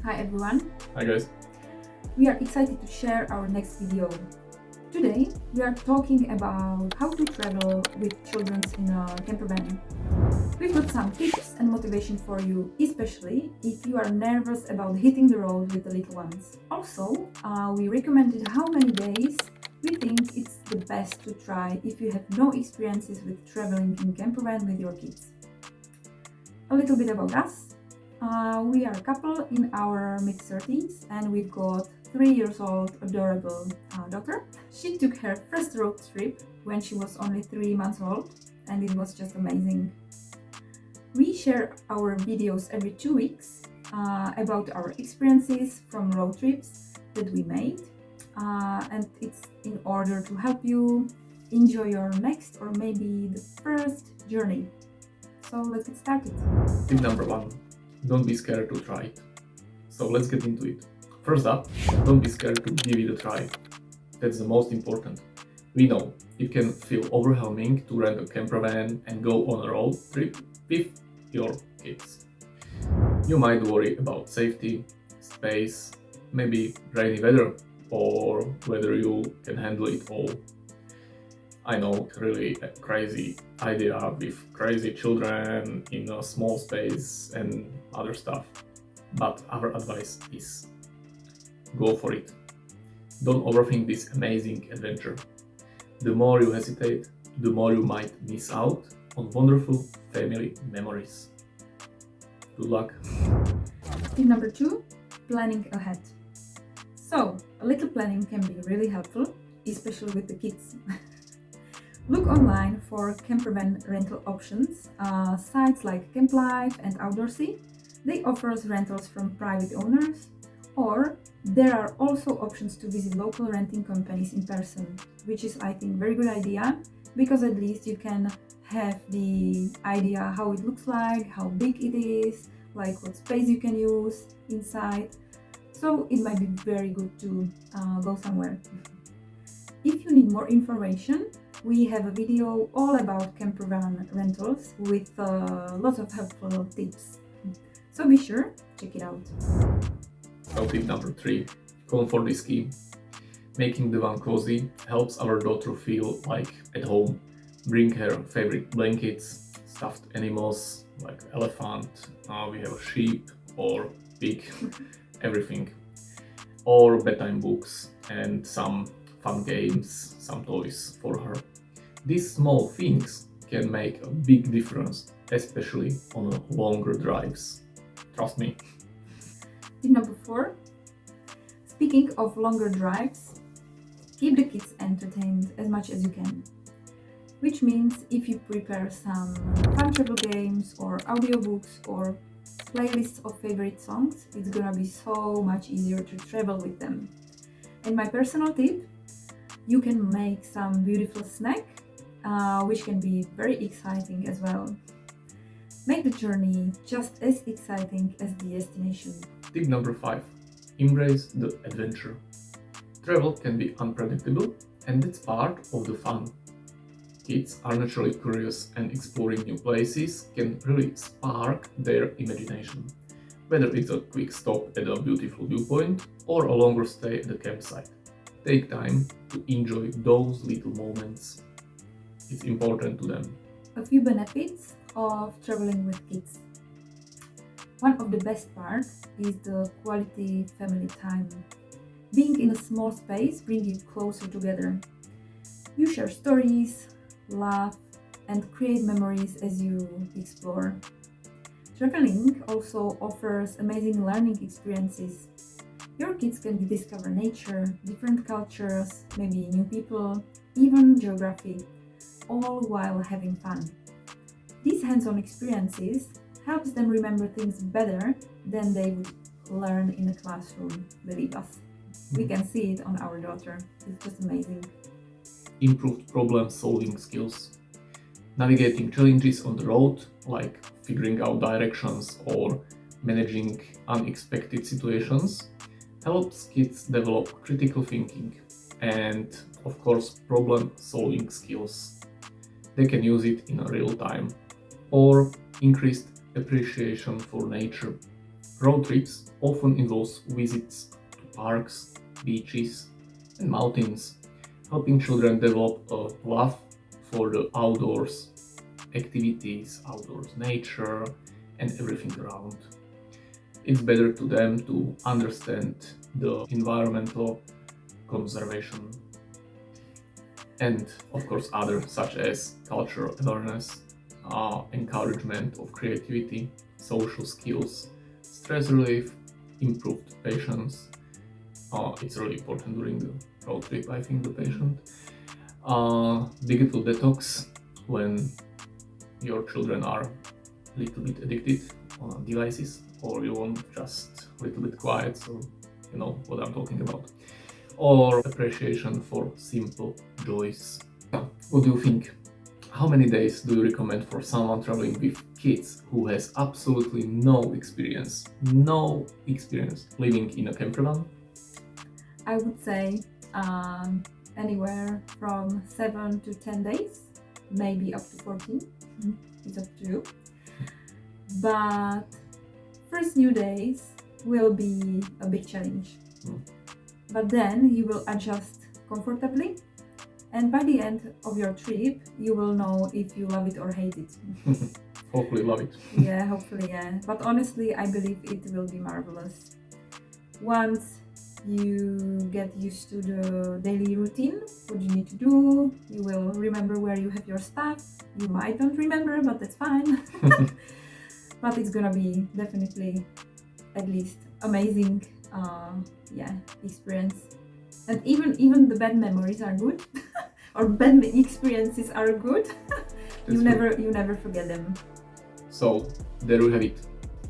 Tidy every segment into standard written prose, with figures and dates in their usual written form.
Hi everyone, Hi guys. we are excited to share our next video. Today we are talking about how to travel with children in a camper van. We've got some tips and motivation for you, especially if you are nervous about hitting the road with the little ones. Also, we recommended how many days we think it's the best to try if you have no experiences with traveling in camper van with your kids. A little bit about us. We are a couple in our mid-30s and we've got 3 years old adorable daughter. She took her first road trip when she was only 3 months old and it was just amazing. We share our videos every 2 weeks about our experiences from road trips that we made, and it's in order to help you enjoy your next or maybe the first journey. So let's get started. Tip number 1. Don't be scared to try it. So let's get into it. First up, don't be scared to give it a try. That's the most important. We know it can feel overwhelming to rent a camper van and go on a road trip with your kids. You might worry about safety, space, maybe rainy weather, or whether you can handle it all. I know, really a crazy idea with crazy children in a small space and other stuff. But our advice is go for it. Don't overthink this amazing adventure. The more you hesitate, the more you might miss out on wonderful family memories. Good luck. Tip number 2, planning ahead. So, a little planning can be really helpful, especially with the kids. Look online for camper van rental options. Sites like Camp Life and Outdoorsy, they offer rentals from private owners, or there are also options to visit local renting companies in person, which is, I think, very good idea because at least you can have the idea how it looks like, how big it is, like what space you can use inside. So it might be very good to go somewhere. If you need more information, we have a video all about camper van rentals with lots of helpful tips. So be sure, check it out. So tip number 3, comfort is key. Making the van cozy helps our daughter feel like at home. Bring her favorite blankets, stuffed animals like elephant, we have a sheep or pig, everything. Or bedtime books and some fun games, some toys for her. These small things can make a big difference, especially on longer drives. Trust me. Tip number 4, speaking of longer drives, keep the kids entertained as much as you can. Which means if you prepare some fun travel games or audiobooks or playlists of favorite songs, it's gonna be so much easier to travel with them. And my personal tip, you can make some beautiful snack, which can be very exciting as well. Make the journey just as exciting as the destination. Tip number 5. Embrace the adventure. Travel can be unpredictable and that's part of the fun. Kids are naturally curious and exploring new places can really spark their imagination. Whether it's a quick stop at a beautiful viewpoint or a longer stay at the campsite. Take time to enjoy those little moments. It's important to them. A few benefits of traveling with kids. One of the best parts is the quality family time. Being in a small space brings you closer together. You share stories, laugh, and create memories as you explore. Traveling also offers amazing learning experiences. Your kids can discover nature, different cultures, maybe new people, even geography, all while having fun. These hands-on experiences helps them remember things better than they would learn in a classroom, believe us. We can see it on our daughter. It's just amazing. Improved problem-solving skills. Navigating challenges on the road, like figuring out directions or managing unexpected situations, helps kids develop critical thinking and, of course, problem-solving skills. They can use it in real time. Or increased appreciation for nature. Road trips often involve visits to parks, beaches, and mountains, helping children develop a love for the outdoors, activities, outdoors nature, and everything around. It's better to them to understand the environmental conservation and of course other such as cultural awareness, encouragement of creativity, social skills, stress relief, improved patience. It's really important during the road trip, I think, the patient. Digital detox when your children are a little bit addicted on devices, or you want just a little bit quiet, so you know what I'm talking about. Or appreciation for simple joys. What do you think? How many days do you recommend for someone traveling with kids who has absolutely no experience living in a camper van? I would say anywhere from 7 to 10 days, maybe up to 14. It's up to you. But first new days will be a big challenge. But then you will adjust comfortably, and by the end of your trip you will know if you love it or hate it. Hopefully love it. Yeah, hopefully, yeah. But honestly, I believe it will be marvelous. Once you get used to the daily routine, what you need to do, you will remember where you have your stuff. You might don't remember, but that's fine. But it's gonna be definitely at least amazing experience. And even the bad memories are good or bad experiences are good. You never forget them. So there we have it,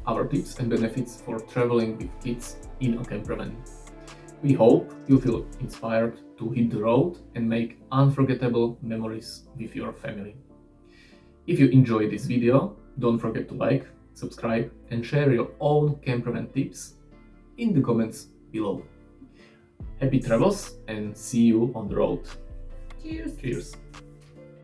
our tips and benefits for traveling with kids in a camper van. We hope you feel inspired to hit the road and make unforgettable memories with your family. If you enjoyed this video, don't forget to like, subscribe and share your own camper van tips in the comments below. Happy travels and see you on the road. Cheers! Cheers!